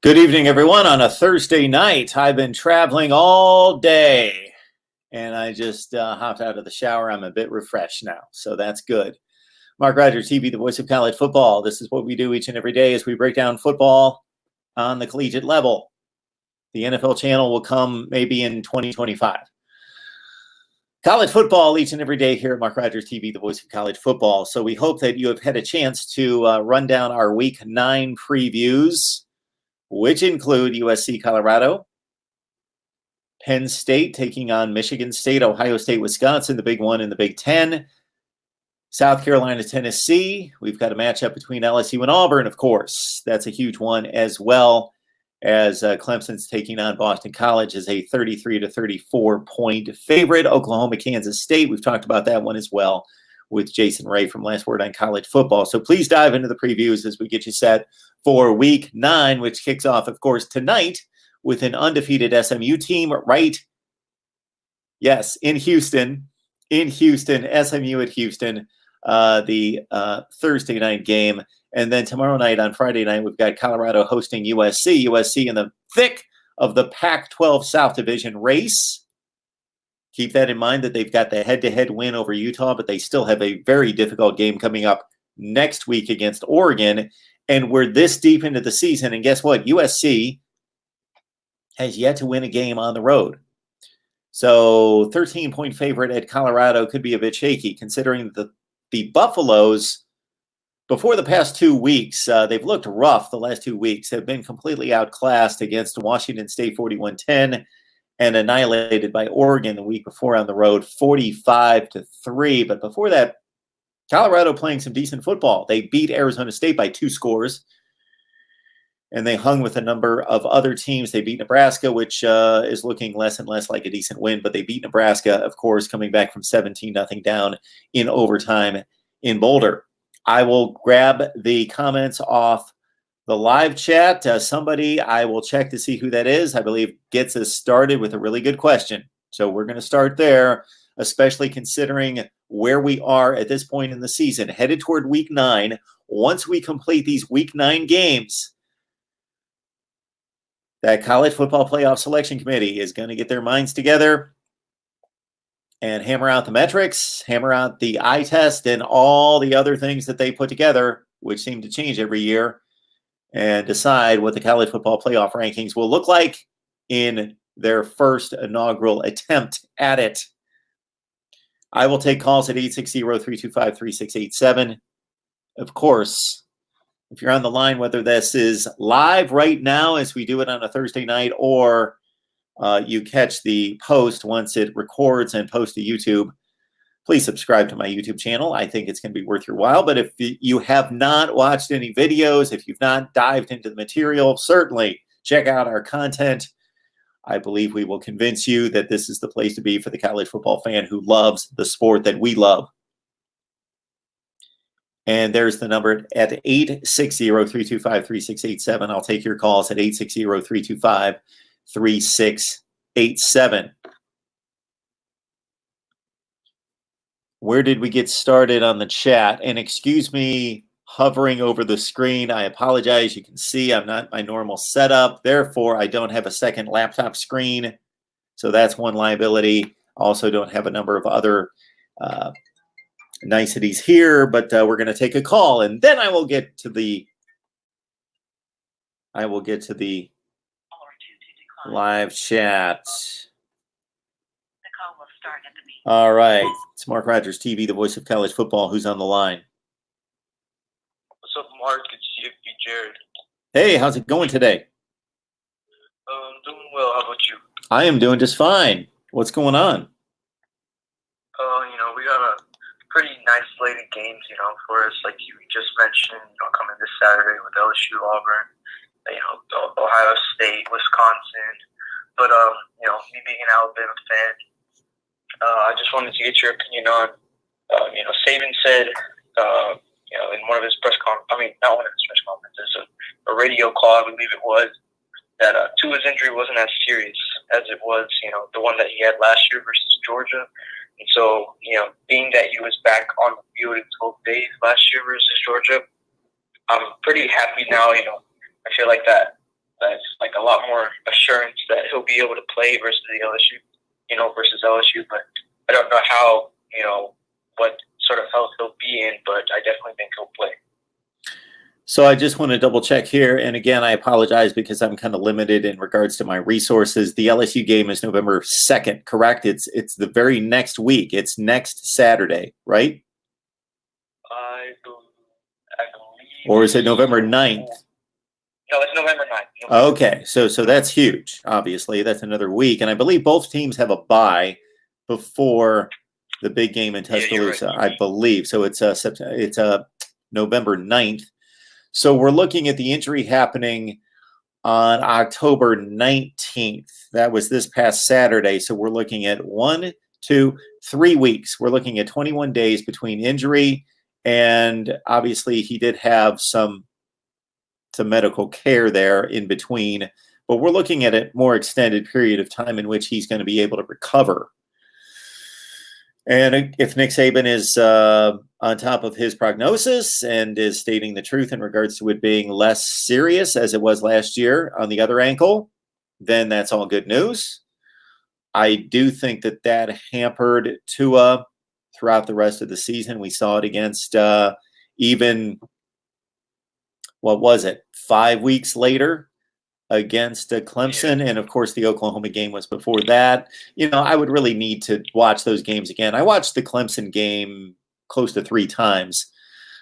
Good evening, everyone. On a Thursday night, I've been traveling all day, and I just hopped out of the shower. I'm a bit refreshed now, so that's good. Mark Rogers, TV, the voice of college football. This is what we do each and every day as we break down football on the collegiate level. The NFL channel will come maybe in 2025. College football each and every day here at Mark Rogers TV, the voice of college football. So we hope that you have had a chance to run down our Week 9 previews, which include USC Colorado, Penn State taking on Michigan State, Ohio State, Wisconsin, the big one in the Big Ten, South Carolina, Tennessee. We've got a matchup between LSU and Auburn, of course. That's a huge one, as well as Clemson's taking on Boston College as a 33-34 point favorite. Oklahoma, Kansas State. We've talked about that one as well with Jason Ray from Last Word on College Football. So please dive into the previews as we get you set for Week 9, which kicks off, of course, tonight with an undefeated SMU team, right? Yes, in Houston, SMU at Houston, the Thursday night game. And then tomorrow night on Friday night, we've got Colorado hosting USC. USC in the thick of the Pac-12 South Division race. Keep that in mind that they've got the head-to-head win over Utah, but they still have a very difficult game coming up next week against Oregon. And we're this deep into the season. And guess what? USC has yet to win a game on the road. So 13-point favorite at Colorado could be a bit shaky, considering the Buffaloes, before the past 2 weeks, they've looked rough the last 2 weeks, have been completely outclassed against Washington State 41-10 and annihilated by Oregon the week before on the road 45-3. But before that, Colorado playing some decent football. They beat Arizona State by 2 scores, and they hung with a number of other teams. They beat Nebraska, which is looking less and less like a decent win, but they beat Nebraska, of course, coming back from 17-0 down in overtime in Boulder. I will grab the comments off the live chat. Somebody, I will check to see who that is, I believe gets us started with a really good question. So we're going to start there, especially considering where we are at this point in the season, headed toward Week 9. Once we complete these Week 9 games, that College Football Playoff Selection Committee is going to get their minds together and hammer out the metrics, hammer out the eye test, and all the other things that they put together, which seem to change every year, and decide what the College Football Playoff rankings will look like in their first inaugural attempt at it. I will take calls at 860-325-3687. Of course, if you're on the line, whether this is live right now as we do it on a Thursday night, or you catch the post once it records and posts to YouTube, please subscribe to my YouTube channel. I think it's going to be worth your while. But if you have not watched any videos, if you've not dived into the material, certainly check out our content. I believe we will convince you that this is the place to be for the college football fan who loves the sport that we love. And there's the number at 860-325-3687. I'll take your calls at 860-325-3687. Where did we get started on the chat? And excuse me hovering over the screen. I apologize. You can see I'm not my normal setup. Therefore, I don't have a second laptop screen. So that's one liability. Also don't have a number of other niceties here, but we're going to take a call, and then I will get to the live chat. All right. It's Mark Rogers TV, the voice of college football. Who's on the line? What's up, Mark? It's CFP Jared. Hey, how's it going today? I'm doing well. How about you? I am doing just fine. What's going on? We got a pretty nice slate of games, for us, like you just mentioned, coming this Saturday with LSU, Auburn, Ohio State, Wisconsin. But, me being an Alabama fan, I just wanted to get your opinion on, Saban said, in one of his press conferences, not one of his press conferences, a radio call, I believe it was, that Tua's injury wasn't as serious as it was, the one that he had last year versus Georgia. And so, being that he was back on the field in 12 days last year versus Georgia, I'm pretty happy now. I feel like that that's like a lot more assurance that he'll be able to play versus the LSU, versus LSU. But I don't know how, what sort of health he'll be in, but I definitely think he'll play. So I just want to double check here. And again, I apologize because I'm kind of limited in regards to my resources. The LSU game is November 2nd, correct? It's the very next week. It's next Saturday, right? I believe. Or is it November 9th? No, it's November 9th. Okay, so that's huge. Obviously, that's another week. And I believe both teams have a bye before the big game in Tuscaloosa, right. I believe. So it's November 9th. So we're looking at the injury happening on October 19th. That was this past Saturday. So we're looking at 1, 2, 3 weeks. We're looking at 21 days between injury, and obviously he did have some medical care there in between, but we're looking at a more extended period of time in which he's going to be able to recover. And if Nick Saban is on top of his prognosis and is stating the truth in regards to it being less serious as it was last year on the other ankle, then that's all good news. I do think that hampered Tua throughout the rest of the season. We saw it against even, 5 weeks later against Clemson. And of course, the Oklahoma game was before that. I would really need to watch those games again. I watched the Clemson game close to 3 times,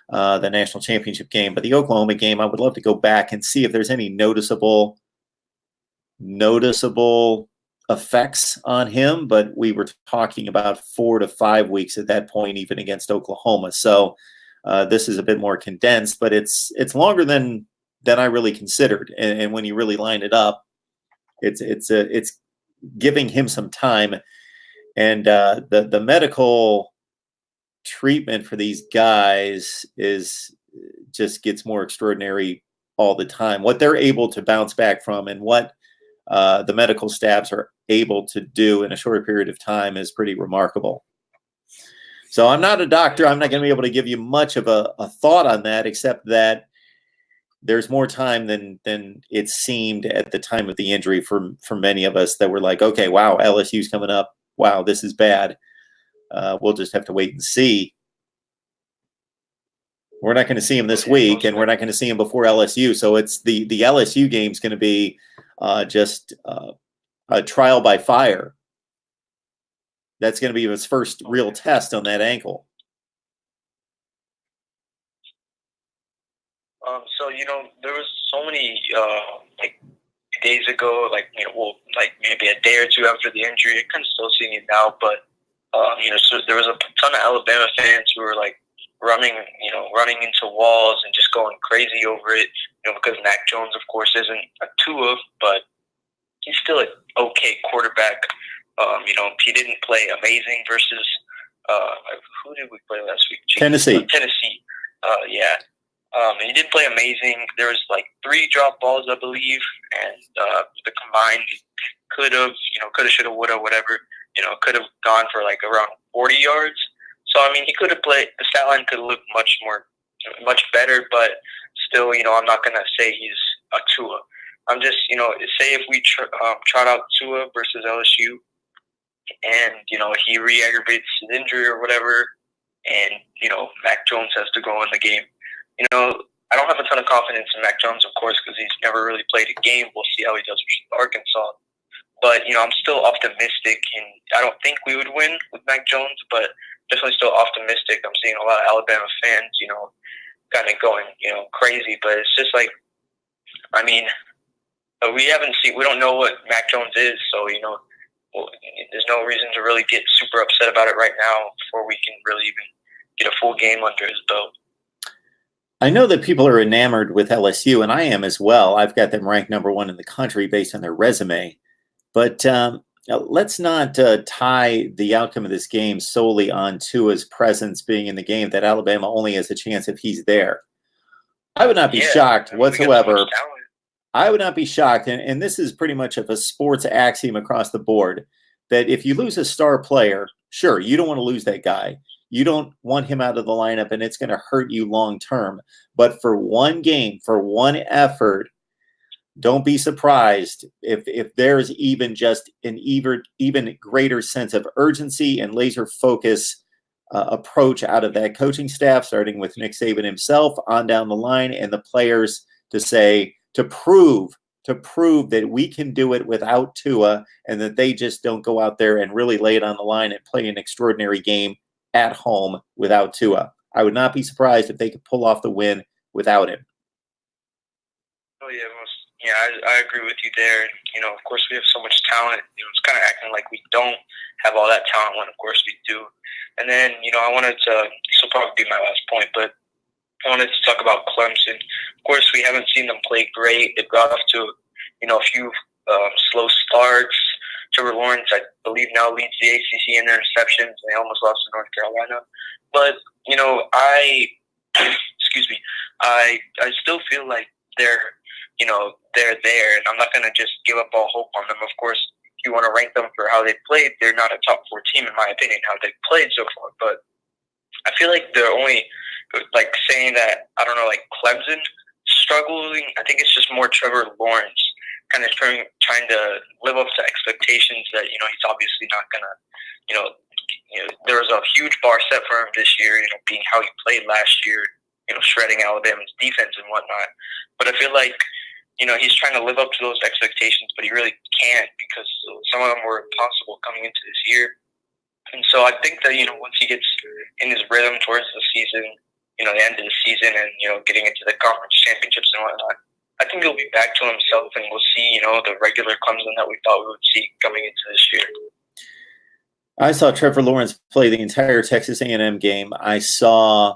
the national championship game, but the Oklahoma game, I would love to go back and see if there's any noticeable effects on him. But we were talking about 4 to 5 weeks at that point, even against Oklahoma. So this is a bit more condensed, but it's longer than I really considered. And when you really line it up, it's giving him some time. And the medical treatment for these guys just gets more extraordinary all the time. What they're able to bounce back from and what the medical staffs are able to do in a short period of time is pretty remarkable. So I'm not a doctor. I'm not going to be able to give you much of a thought on that, except that there's more time than it seemed at the time of the injury for many of us that were like, okay, wow, LSU's coming up. Wow, this is bad. We'll just have to wait and see. We're not going to see him this week, and we're not going to see him before LSU. So it's the LSU game's going to be just a trial by fire. That's going to be his first real test on that ankle. So there was so many days ago, maybe a day or two after the injury. I can still see it now, but so there was a ton of Alabama fans who were running into walls and just going crazy over it. Because Mac Jones, of course, isn't a Tua, but he's still an okay quarterback. He didn't play amazing versus who did we play last week? Tennessee. Yeah. And he didn't play amazing. There was 3 drop balls, I believe, and the combined could have, should have, would have, whatever. Could have gone for around 40 yards. So he could have played. The stat line could look much better, but still, I'm not gonna say he's a Tua. I'm just, say if we trot out Tua versus LSU, and he re-aggravates his injury or whatever, and Mac Jones has to go in the game. I don't have a ton of confidence in Mac Jones, of course, because he's never really played a game. We'll see how he does with Arkansas. But, I'm still optimistic, and I don't think we would win with Mac Jones, but definitely still optimistic. I'm seeing a lot of Alabama fans, kind of going, crazy. But it's just we don't know what Mac Jones is, so, there's no reason to really get super upset about it right now before we can really even get a full game under his belt. I know that people are enamored with LSU, and I am as well. I've got them ranked number 1 in the country based on their resume. But let's not tie the outcome of this game solely on Tua's presence being in the game, that Alabama only has a chance if he's there. I would not be shocked whatsoever. I would not be shocked, and this is pretty much of a sports axiom across the board, that if you lose a star player, sure, you don't want to lose that guy. You don't want him out of the lineup, and it's going to hurt you long term. But for one game, for one effort, don't be surprised if there's even just an even greater sense of urgency and laser focus approach out of that coaching staff, starting with Nick Saban himself on down the line, and the players to prove that we can do it without Tua, and that they just don't go out there and really lay it on the line and play an extraordinary game at home without Tua. I would not be surprised if they could pull off the win without him. Oh yeah, I agree with you there. Of course we have so much talent. It's kind of acting like we don't have all that talent when of course we do. And then I wanted to. This will probably be my last point, but I wanted to talk about Clemson. Of course, we haven't seen them play great. They've got off to a few slow starts. Trevor Lawrence, I believe, now leads the ACC in interceptions. They almost lost to North Carolina, but excuse me, I still feel like they're there, and I'm not going to just give up all hope on them. Of course, if you want to rank them for how they played, they're not a top 4 team in my opinion, how they've played so far. But I feel like they're only saying that, I don't know, like Clemson struggling. I think it's just more Trevor Lawrence kind of trying to live up to expectations that he's obviously not gonna. There was a huge bar set for him this year. Being how he played last year. Shredding Alabama's defense and whatnot. But I feel like he's trying to live up to those expectations, but he really can't because some of them were impossible coming into this year. And so I think that once he gets in his rhythm towards the season, the end of the season, and getting into the conference championships and whatnot, I think he'll be back to himself, and we'll see the regular Clemson that we thought we would see coming into this year. I saw Trevor Lawrence play the entire Texas A&M game. I saw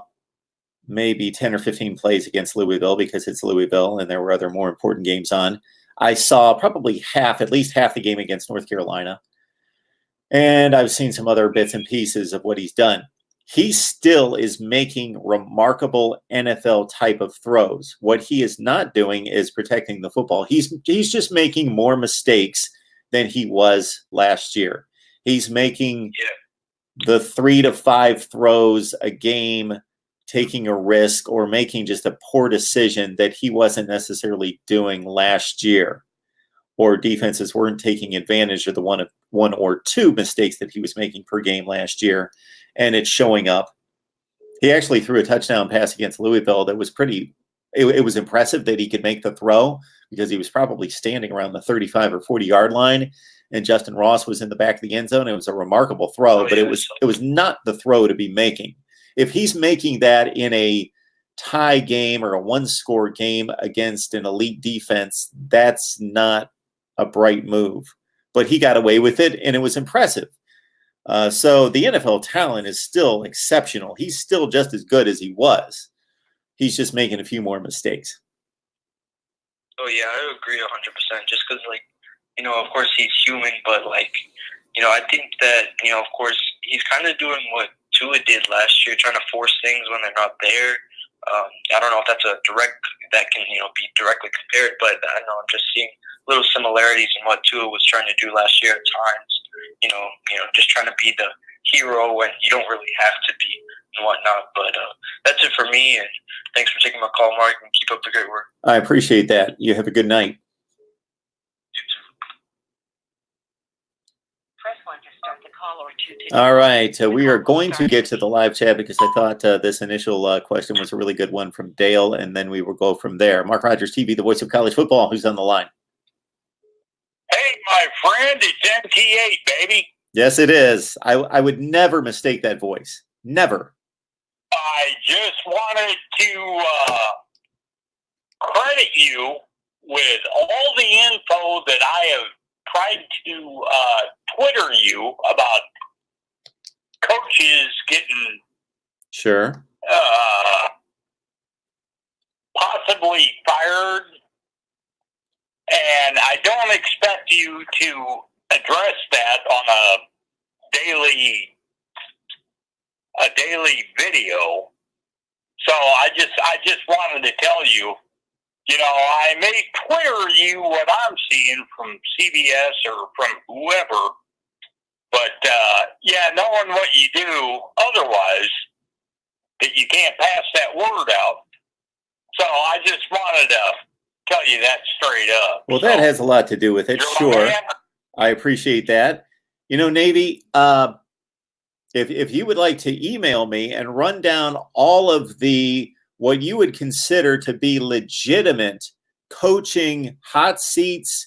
maybe 10 or 15 plays against Louisville because it's Louisville and there were other more important games on. I saw probably at least half the game against North Carolina. And I've seen some other bits and pieces of what he's done. He still is making remarkable NFL type of throws. What he is not doing is protecting the football. He's just making more mistakes than he was last year. He's making the 3 to 5 throws a game, taking a risk or making just a poor decision that he wasn't necessarily doing last year, or defenses weren't taking advantage of the one or two mistakes that he was making per game last year, and it's showing up. He actually threw a touchdown pass against Louisville that was it was impressive that he could make the throw because he was probably standing around the 35 or 40-yard line, and Justin Ross was in the back of the end zone. It was a remarkable throw, but it was not the throw to be making. If he's making that in a tie game or a one-score game against an elite defense, that's not a bright move. But he got away with it, and it was impressive. So the NFL talent is still exceptional. He's still just as good as he was. He's just making a few more mistakes. Oh, yeah, I agree 100%. Just because, of course he's human, but, I think that, of course, he's kind of doing what Tua did last year, trying to force things when they're not there. I don't know if that's that can be directly compared, but I know I'm just seeing little similarities in what Tua was trying to do last year at times. Just trying to be the hero when you don't really have to be and whatnot. But that's it for me, and thanks for taking my call, Mark, and keep up the great work. I appreciate that. You have a good night. All right, we are going to get to the live chat because I thought this initial question was a really good one from Dale, and then we will go from there. Mark Rogers TV, the voice of college football, who's on the line? Hey, my friend, it's MT8, baby. Yes, it is. I would never mistake that voice. Never. I just wanted to credit you with all the info that I have tried to Twitter you about coaches getting possibly fired, and I don't expect you to address that on a daily video. So I just wanted to tell you, I may Twitter you what I'm seeing from CBS or from whoever, but knowing what you do otherwise, that you can't pass that word out. So I just wanted to tell you that straight up. Well, that has a lot to do with it. You're my Sure. man. I appreciate that. You know, Navy, if you would like to email me and run down all of the what you would consider to be legitimate coaching hot seats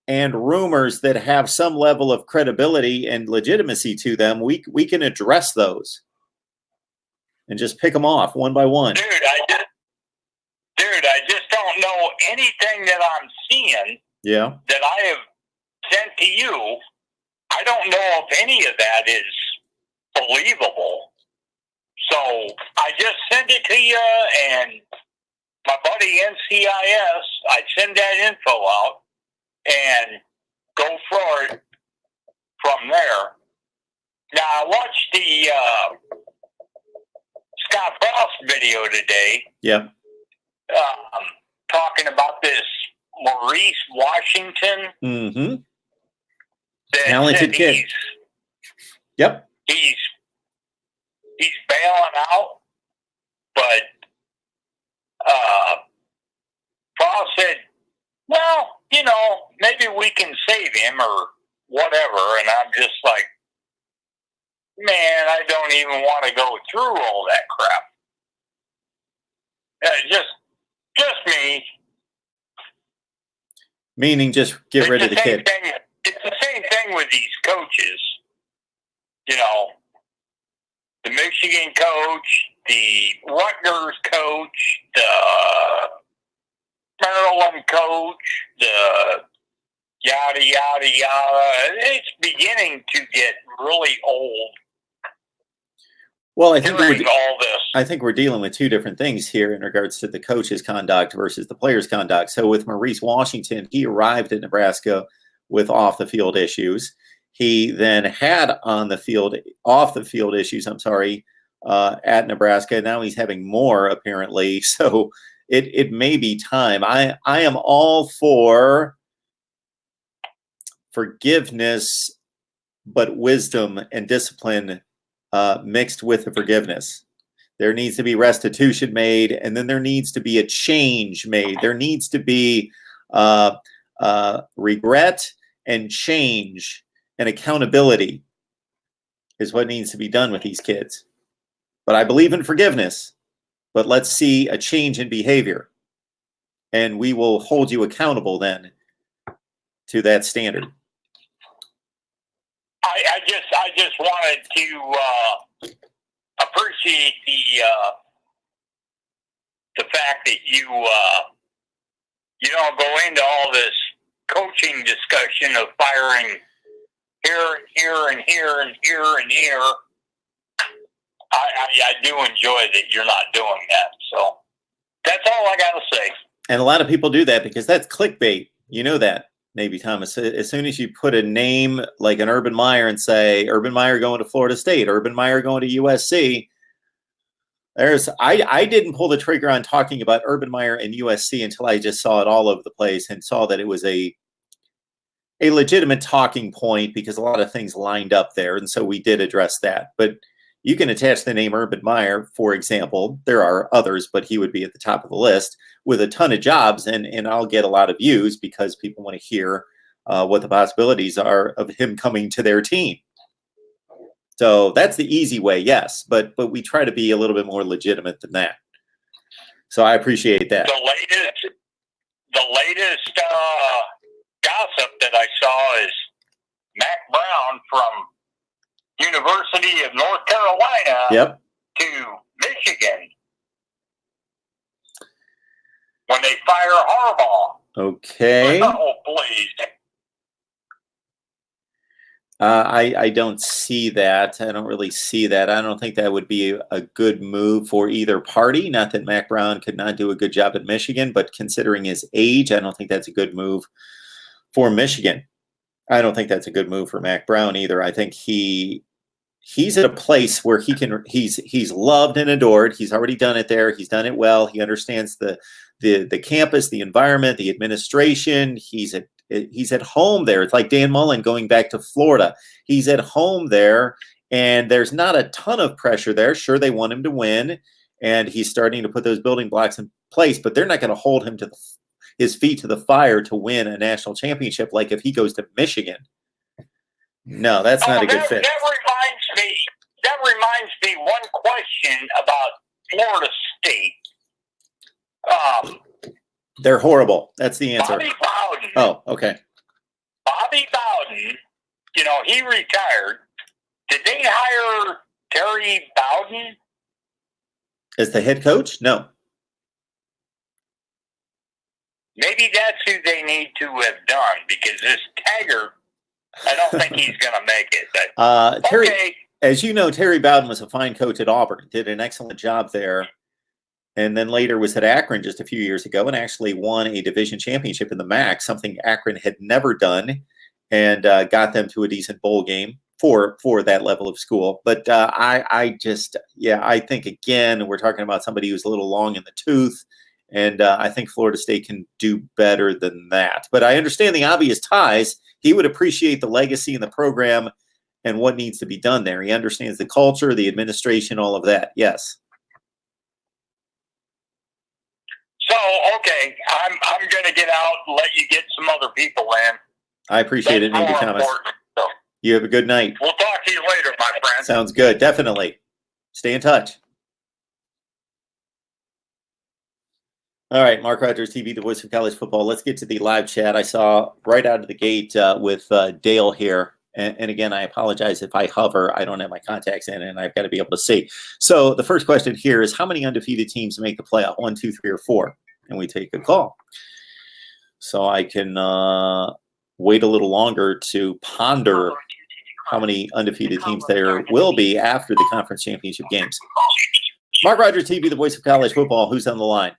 and rumors that have some level of credibility and legitimacy to them, we can address those and just pick them off one by one. Dude, I just don't know anything that I'm seeing Yeah. that I have sent to you. I don't know if any of that is believable. So I just send it to you, and my buddy NCIS, I send that info out and go forward from there. Now, I watched the Scott Frost video today. Yeah. Talking about this Maurice Washington. Mm-hmm. that Talented said kid. Yep. He's bailing out, but Frost said, well, you know, maybe we can save him or whatever. And I'm just like, man, I don't even want to go through all that crap. Just me. Meaning just get rid of the kid. It's the same thing with these coaches. You know, the Michigan coach, the Rutgers coach, the Maryland coach, the yada, yada, yada. It's beginning to get really old. Well, I think Hearing all this. I think we're dealing with two different things here in regards to the coach's conduct versus the player's conduct. So with Maurice Washington, he arrived at Nebraska with off the field issues. He then had off the field issues, at Nebraska. Now he's having more, apparently. So it may be time. I am all for forgiveness, but wisdom and discipline mixed with the forgiveness. There needs to be restitution made, and then there needs to be a change made. There needs to be regret and change and accountability is what needs to be done with these kids. But I believe in forgiveness, but let's see a change in behavior, and we will hold you accountable then to that standard. I just wanted to appreciate the fact that you don't go into all this coaching discussion of firing here, and here, and here, and here. I do enjoy that you're not doing that. So that's all I got to say. And a lot of people do that because that's clickbait. You know that, Navy Thomas. As soon as you put a name like an Urban Meyer and say, Urban Meyer going to Florida State, Urban Meyer going to USC, I didn't pull the trigger on talking about Urban Meyer and USC until I just saw it all over the place and saw that it was a legitimate talking point because a lot of things lined up there. And so we did address that. But you can attach the name Urban Meyer, for example. There are others, but he would be at the top of the list with a ton of jobs. And I'll get a lot of views because people want to hear what the possibilities are of him coming to their team. So that's the easy way, yes. But we try to be a little bit more legitimate than that. So I appreciate that. The latest gossip that I saw is Mack Brown from University of North Carolina to Michigan when they fire Harbaugh. Okay. Oh, please. I don't see that. I don't really see that. I don't think that would be a good move for either party. Not that Mack Brown could not do a good job at Michigan, but considering his age, I don't think that's a good move for Michigan. I don't think that's a good move for Mack Brown either. I think he's at a place where he's loved and adored. He's already done it there. He's done it well. He understands the campus, the environment, the administration. He's at home there. It's like Dan Mullen going back to Florida. He's at home there, and there's not a ton of pressure there. Sure, they want him to win, and he's starting to put those building blocks in place, but they're not going to hold him to his feet to the fire to win a national championship like if he goes to Michigan. No, that's not a good fit. That reminds me one question about Florida State. They're horrible. That's the answer. Bobby Bowden. Oh, okay. Bobby Bowden, he retired. Did they hire Terry Bowden? As the head coach? No. Maybe that's who they need to have done, because this Taggart, I don't think he's going to make it. But, Terry, okay. as you know, Terry Bowden was a fine coach at Auburn, did an excellent job there, and then later was at Akron just a few years ago and actually won a division championship in the MAC, something Akron had never done, and got them to a decent bowl game for that level of school. But I think, again, we're talking about somebody who's a little long in the tooth, and I think Florida State can do better than that. But I understand the obvious ties. He would appreciate the legacy and the program and what needs to be done there. He understands the culture, the administration, all of that. Yes. So, okay, I'm going to get out and let you get some other people in. I appreciate it, Navy Thomas. So, You have a good night. we'll talk to you later, my friend. Sounds good. Definitely. Stay in touch. All right, Mark Rogers TV, the voice of college football. Let's get to the live chat. I saw right out of the gate with Dale here. And again, I apologize if I hover. I don't have my contacts in, and I've got to be able to see. So the first question here is, how many undefeated teams make the playoff? 1, 2, 3, or 4? And we take a call. So I can wait a little longer to ponder how many undefeated teams there will be after the conference championship games. Mark Rogers TV, the voice of college football. Who's on the line?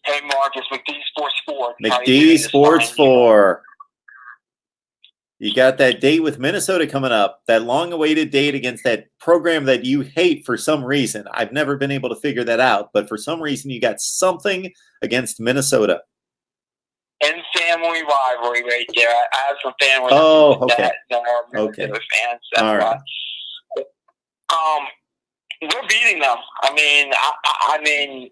Hey, Mark, it's McD Sports 4. McD Sports 4. You got that date with Minnesota coming up, that long-awaited date against that program that you hate for some reason. I've never been able to figure that out, but for some reason you got something against Minnesota. And family rivalry right there. I have some family. Oh, okay. That are Okay. fans. All right. We're beating them. I mean, I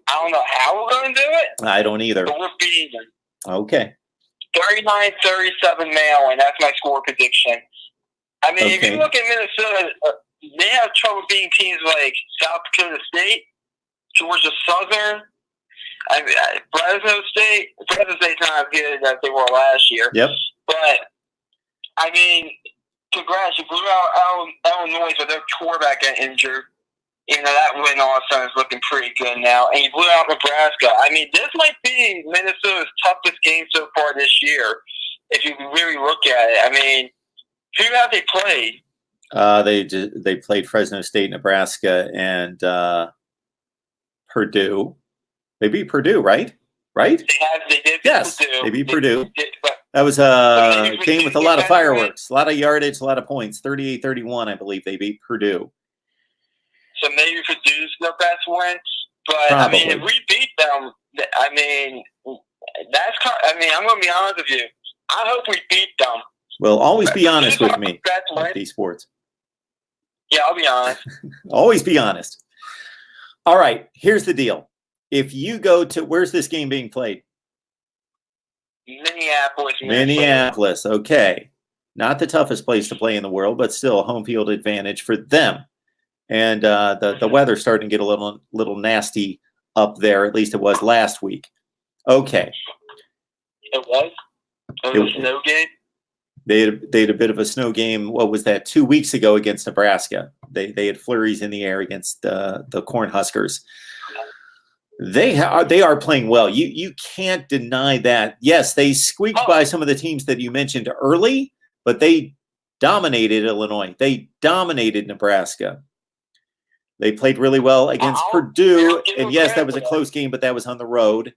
don't know how we're going to do it. I don't either. But we're beating them. Okay. 39-37 mail, and that's my score prediction. I mean, if Okay. you look at Minnesota, they have trouble beating teams like South Dakota State, Georgia Southern, Fresno State. Fresno State's not as good as they were last year. Yep. But, I mean, congrats. You blew out Illinois with their quarterback got injured. Even though that win all of a sudden is looking pretty good now. And you blew out Nebraska. I mean, this might be Minnesota's toughest game so far this year, if you really look at it. I mean, who have they played? They played Fresno State, Nebraska, and Purdue. They beat Purdue, right? Right? They did. Yes, Purdue. they beat Purdue. But That was a game with a lot of fireworks, a lot of yardage, a lot of points. 38-31, I believe they beat Purdue. so maybe Purdue's their best win. But, Probably. I mean, if we beat them, I mean, I'm going to be honest with you. I hope we beat them. Well, always be honest with me, Best win. McD Sports. Yeah, I'll be honest. Always be honest. All right, here's the deal. If you go to, where's this game being played? Minneapolis. Minneapolis. Okay. Not the toughest place to play in the world, but still a home field advantage for them. And the weather's starting to get a little nasty up there. At least it was last week. Okay. It was? It was a snow game? They had a bit of a snow game. What was that? 2 weeks ago against Nebraska. They had flurries in the air against the Cornhuskers. They are playing well. You can't deny that. Yes, they squeaked by some of the teams that you mentioned early, but they dominated Illinois. They dominated Nebraska. They played really well against Purdue, and yes, that was a close game, but that was on the road.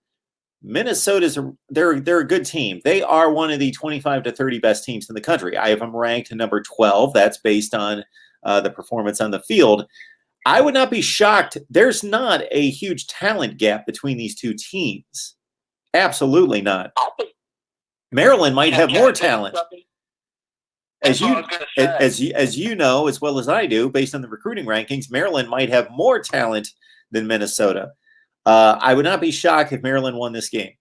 Minnesota's they're a good team. They are one of the 25 to 30 best teams in the country. I have them ranked number 12. That's based on the performance on the field. I would not be shocked. There's not a huge talent gap between these two teams. Absolutely not. Maryland might have more talent. As you know, as well as I do, based on the recruiting rankings, Maryland might have more talent than Minnesota. I would not be shocked if Maryland won this game.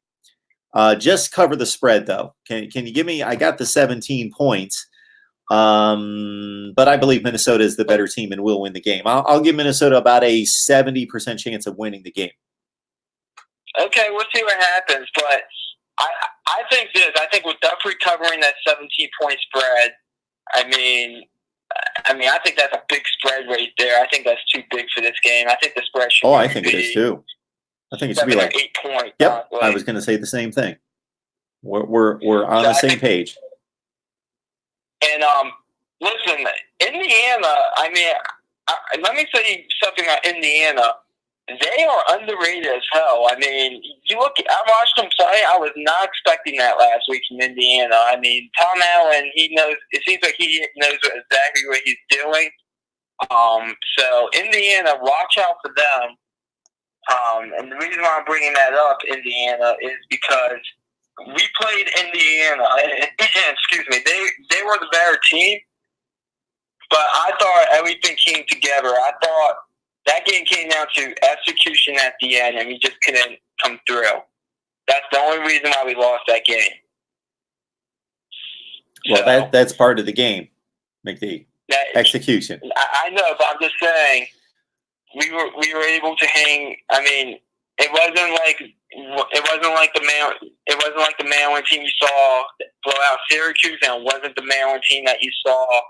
Just cover the spread, though. Can you give me? I got the 17 points, but I believe Minnesota is the better team and will win the game. I'll give Minnesota about a 70% chance of winning the game. Okay, we'll see what happens. But I think this. I think with Duffy covering that 17-point spread, I think that's a big spread right there. I think that's too big for this game. I think the spread should. I think it is too. I think it should be like 8 points. Yep, I was going to say the same thing. We're on the same page. And listen, Indiana. Let me say something about Indiana. They are underrated as hell. I watched them play. I was not expecting that last week from Indiana. Tom Allen, it seems like he knows exactly what he's doing. So Indiana, watch out for them. And the reason why I'm bringing that up, Indiana, is because we played Indiana. Excuse me. They were the better team, but I thought everything came together. I thought that game came down to execution at the end, and we just couldn't come through. That's the only reason why we lost that game. Well, that's part of the game, McD. Execution. I know, but I'm just saying we were able to hang. It wasn't like the Maryland team you saw blow out Syracuse, and it wasn't the Maryland team that you saw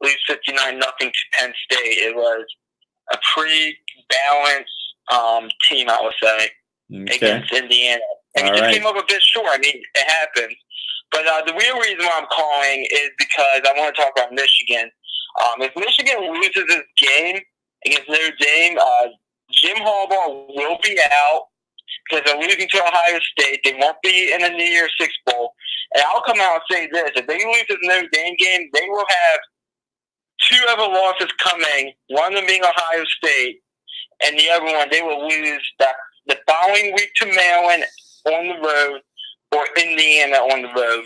lose 59-0 to Penn State. It was a pretty balanced team, I would say, against Indiana. And we just came up a bit short. It happened. But the real reason why I'm calling is because I want to talk about Michigan. If Michigan loses this game against Notre Dame, Jim Harbaugh will be out because they're losing to Ohio State. They won't be in the New Year's Six Bowl. And I'll come out and say this. If they lose this Notre Dame game, they will have 2 other losses coming, one of them being Ohio State, and the other one, they will lose the following week to Maryland on the road or Indiana on the road.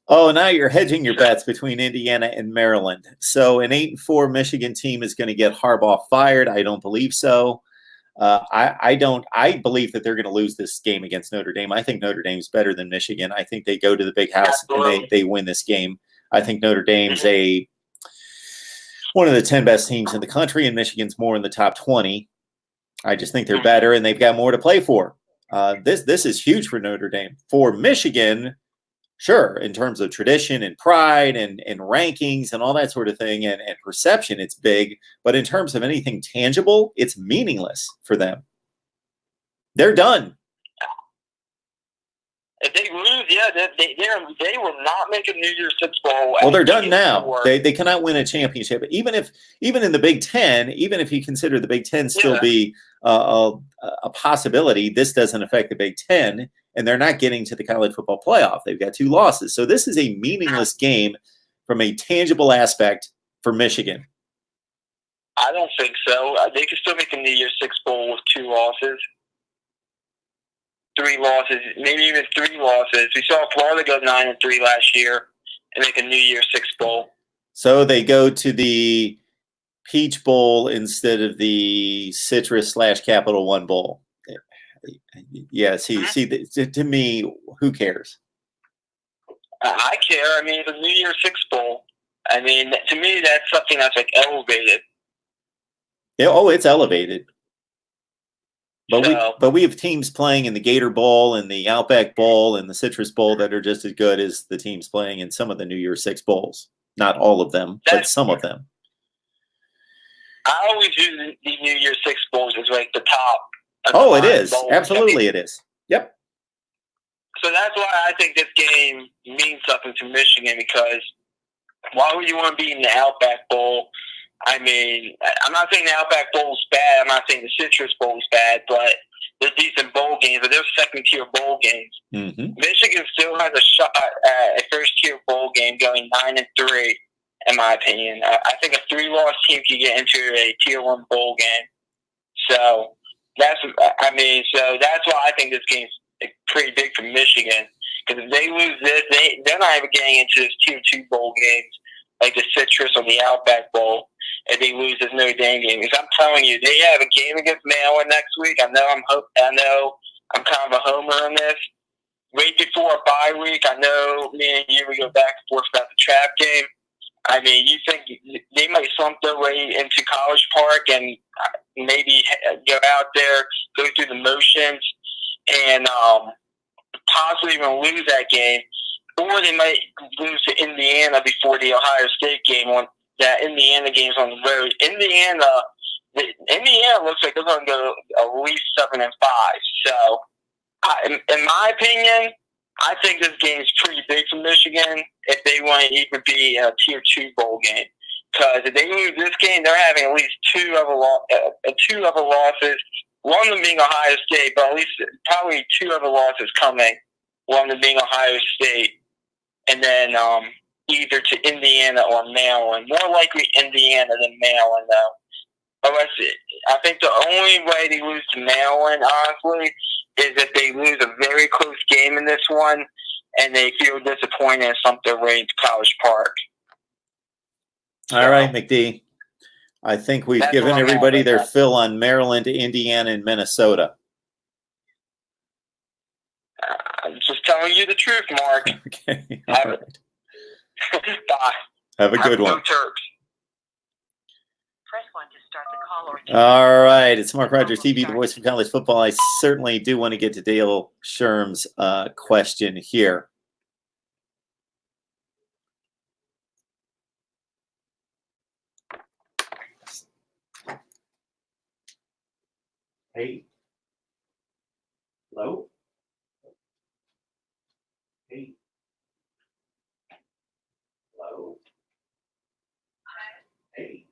Oh, now you're hedging your bets between Indiana and Maryland. So an 8-4 Michigan team is going to get Harbaugh fired. I don't believe so. I believe that they're going to lose this game against Notre Dame. I think Notre Dame's better than Michigan. I think they go to the big house and they win this game. I think Notre Dame's one of the 10 best teams in the country, and Michigan's more in the top 20. I just think they're better, and they've got more to play for. This is huge for Notre Dame. For Michigan, sure, in terms of tradition and pride and rankings and all that sort of thing and perception, it's big. But in terms of anything tangible, it's meaningless for them. They're done. If they lose, they will not make a New Year's Six Bowl. Well, they're done now. They cannot win a championship. Even in the Big Ten, even if you consider the Big Ten still be a possibility, this doesn't affect the Big Ten, and they're not getting to the college football playoff. They've got 2 losses. So this is a meaningless game from a tangible aspect for Michigan. I don't think so. They could still make a New Year's Six Bowl with 2 losses. 3 losses, maybe even 3 losses. We saw Florida go 9-3 last year and make a New Year's Six Bowl. So they go to the Peach Bowl instead of the Citrus/Capital One Bowl. Yeah, see, to me, who cares? I care. The New Year's Six Bowl. To me, that's something that's elevated. Yeah, it's elevated. But we have teams playing in the Gator Bowl and the Outback Bowl and the Citrus Bowl that are just as good as the teams playing in some of the New Year's Six Bowls. Not all of them, but some of them. I always use the New Year's Six Bowls as the top. It is. Absolutely, it is. Yep. So that's why I think this game means something to Michigan, because why would you want to be in the Outback Bowl? I'm not saying the Outback Bowl's bad. I'm not saying the Citrus Bowl's bad, but they're decent bowl games, but they're second-tier bowl games. Mm-hmm. Michigan still has a shot at a first-tier bowl game going 9-3, in my opinion. I think a 3-loss team can get into a Tier 1 bowl game. So that's why I think this game's pretty big for Michigan, because if they lose this, they're not even getting into this Tier 2 bowl games like the Citrus or the Outback Bowl. If they lose this Notre Dame game, because I'm telling you, they have a game against Maryland next week. I know I'm kind of a homer on this, right before a bye week. I know me and you, we go back and forth about the trap game. I mean, you think they might slump their way into College Park and maybe go out there, go through the motions, and possibly even lose that game, or they might lose to Indiana before the Ohio State game. On that Indiana game's on the road. Indiana looks like they're going to go at least 7-5. So, in my opinion, I think this game is pretty big for Michigan if they want to even be a Tier 2 bowl game. Because if they lose this game, they're having at least two other losses. One of them being Ohio State, but at least probably two other losses coming. One of them being Ohio State, and then either to Indiana or Maryland. More likely Indiana than Maryland, though. I think the only way they lose to Maryland, honestly, is if they lose a very close game in this one and they feel disappointed and slump their way into College Park. All right, McD. I think we've given everybody their fill on Maryland, Indiana, and Minnesota. I'm just telling you the truth, Mark. Okay. All right. Bye. Have a good one. Go Terps. Press 1 to start the call or All right. It's Mark Rogers TV, the voice of college football. I certainly do want to get to Dale Sherm's question here. Hey. Hello? Hey. Hello? Hey.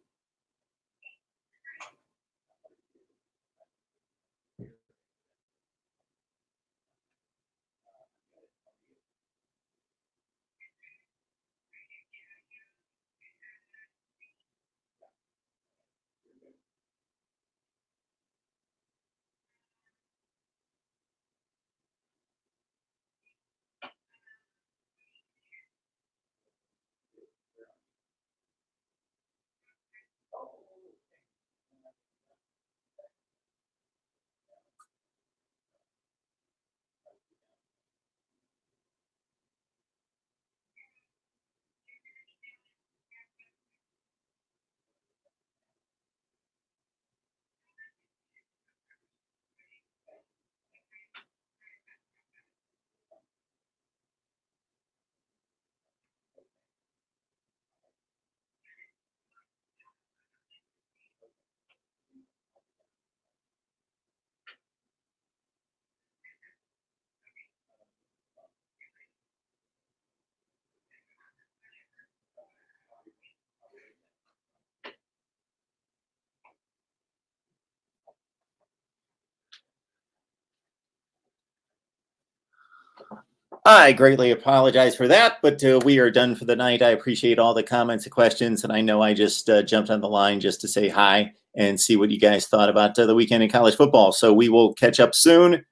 I greatly apologize for that, but we are done for the night. I appreciate all the comments and questions, and I know I just jumped on the line just to say hi and see what you guys thought about the weekend in college football. So we will catch up soon,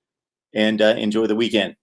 and enjoy the weekend.